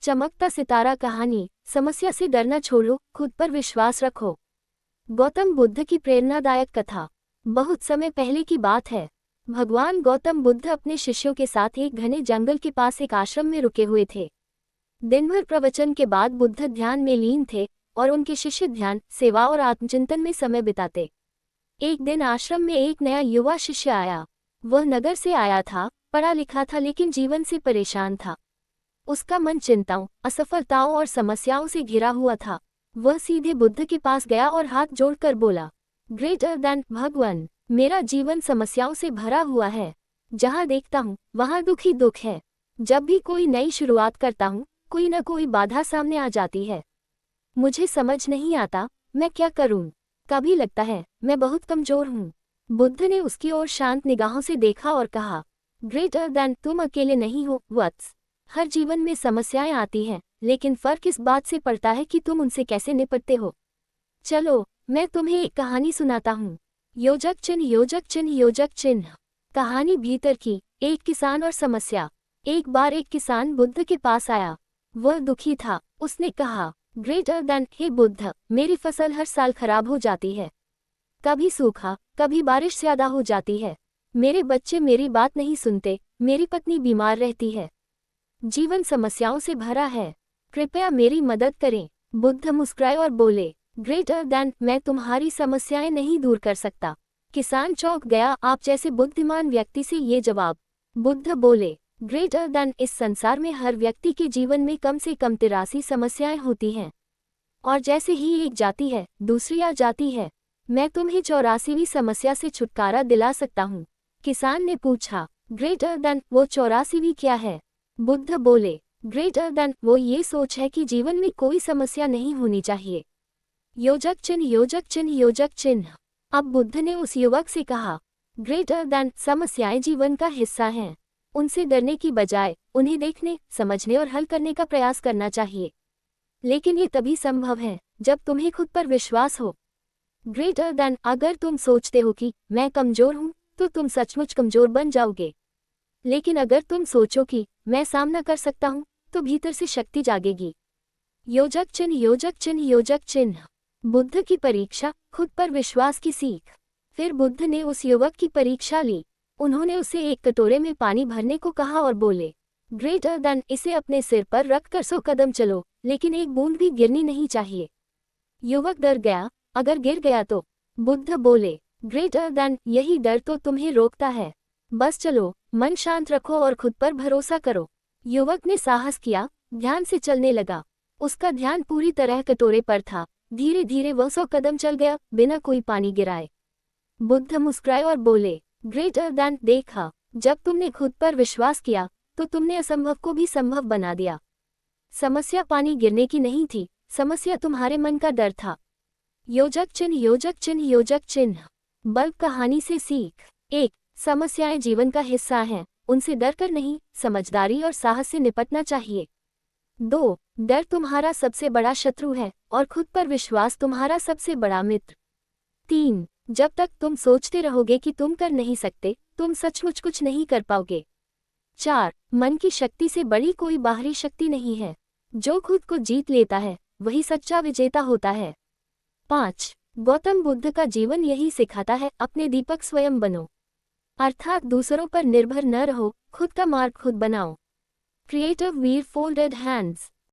चमकता सितारा कहानी। समस्या से डरना छोड़ो, खुद पर विश्वास रखो। गौतम बुद्ध की प्रेरणादायक कथा। बहुत समय पहले की बात है। भगवान गौतम बुद्ध अपने शिष्यों के साथ एक घने जंगल के पास एक आश्रम में रुके हुए थे। दिन भर प्रवचन के बाद बुद्ध ध्यान में लीन थे और उनके शिष्य ध्यान, सेवा और आत्मचिंतन में समय बिताते। एक दिन आश्रम में एक नया युवा शिष्य आया। वह नगर से आया था, पढ़ा लिखा था, लेकिन जीवन से परेशान था। उसका मन चिंताओं, असफलताओं और समस्याओं से घिरा हुआ था। वह सीधे बुद्ध के पास गया और हाथ जोड़कर बोला, ग्रेटर देन भगवान, मेरा जीवन समस्याओं से भरा हुआ है। जहाँ देखता हूँ वहाँ दुख ही दुख है। जब भी कोई नई शुरुआत करता हूँ, कोई न कोई बाधा सामने आ जाती है। मुझे समझ नहीं आता मैं क्या करूँ। कभी लगता है मैं बहुत कमजोर हूँ। बुद्ध ने उसकी ओर शांत निगाहों से देखा और कहा, ग्रेटर देन, तुम अकेले नहीं हो वत्स। हर जीवन में समस्याएं आती हैं, लेकिन फर्क इस बात से पड़ता है कि तुम उनसे कैसे निपटते हो। चलो मैं तुम्हें एक कहानी सुनाता हूँ। योजक चिन्ह, योजक चिन्ह, योजक चिन्ह। कहानी भीतर की। एक किसान और समस्या। एक बार एक किसान बुद्ध के पास आया। वह दुखी था। उसने कहा, ग्रेटर देन, हे बुद्ध, मेरी फसल हर साल खराब हो जाती है। कभी सूखा, कभी बारिश ज्यादा हो जाती है। मेरे बच्चे मेरी बात नहीं सुनते, मेरी पत्नी बीमार रहती है। जीवन समस्याओं से भरा है। कृपया मेरी मदद करें। बुद्ध मुस्कुराए और बोले, ग्रेटर देन, मैं तुम्हारी समस्याएं नहीं दूर कर सकता। किसान चौंक गया, आप जैसे बुद्धिमान व्यक्ति से ये जवाब। बुद्ध बोले, ग्रेटर देन, इस संसार में हर व्यक्ति के जीवन में कम से कम 83 समस्याएं होती हैं। और जैसे ही एक जाती है, दूसरी आ जाती है। मैं तुम्हें 84वीं समस्या से छुटकारा दिला सकता हूँ। किसान ने पूछा, ग्रेटर देन, वो 84वीं क्या है? बुद्ध बोले, ग्रेटर देन, वो ये सोच है कि जीवन में कोई समस्या नहीं होनी चाहिए। योजक चिन्ह, योजक चिन्ह, योजक चिन्ह। अब बुद्ध ने उस युवक से कहा, ग्रेटर देन, समस्याएं जीवन का हिस्सा हैं। उनसे डरने की बजाय उन्हें देखने, समझने और हल करने का प्रयास करना चाहिए। लेकिन ये तभी संभव है जब तुम्हें खुद पर विश्वास हो। ग्रेटर देन, अगर तुम सोचते हो कि मैं कमजोर हूँ, तो तुम सचमुच कमजोर बन जाओगे। लेकिन अगर तुम सोचो कि मैं सामना कर सकता हूँ, तो भीतर से शक्ति जागेगी। योजक चिन्ह, योजक चिन्ह, योजक चिन्ह। बुद्ध की परीक्षा, खुद पर विश्वास की सीख। फिर बुद्ध ने उस युवक की परीक्षा ली। उन्होंने उसे एक कटोरे में पानी भरने को कहा और बोले, ग्रेटर देन, इसे अपने सिर पर रखकर 100 कदम चलो, लेकिन एक बूंद भी गिरनी नहीं चाहिए। युवक डर गया, अगर गिर गया तो? बुद्ध बोले, ग्रेटर देन, यही डर तो तुम्हें रोकता है। बस चलो, मन शांत रखो और खुद पर भरोसा करो। युवक ने साहस किया, ध्यान से चलने लगा। उसका ध्यान पूरी तरह कटोरे पर था। धीरे धीरे वह 100 कदम चल गया, बिना कोई पानी गिराए। बुद्ध मुस्कुराए और बोले, ग्रेटर देन, देखा, जब तुमने खुद पर विश्वास किया, तो तुमने असंभव को भी संभव बना दिया। समस्या पानी गिरने की नहीं थी, समस्या तुम्हारे मन का डर था। योजक चिन्ह, योजक चिन्ह, योजक चिन्ह। बल्ब कहानी से सीख। 1. समस्याएं जीवन का हिस्सा हैं, उनसे डरकर नहीं, समझदारी और साहस से निपटना चाहिए। 2. डर तुम्हारा सबसे बड़ा शत्रु है और खुद पर विश्वास तुम्हारा सबसे बड़ा मित्र। 3. जब तक तुम सोचते रहोगे कि तुम कर नहीं सकते, तुम सचमुच कुछ नहीं कर पाओगे। 4. मन की शक्ति से बड़ी कोई बाहरी शक्ति नहीं है। जो खुद को जीत लेता है, वही सच्चा विजेता होता है। 5. गौतम बुद्ध का जीवन यही सिखाता है, अपने दीपक स्वयं बनो। अर्थात दूसरों पर निर्भर न रहो, खुद का मार्ग खुद बनाओ। क्रिएटिव वीर फोल्डेड हैंड्स।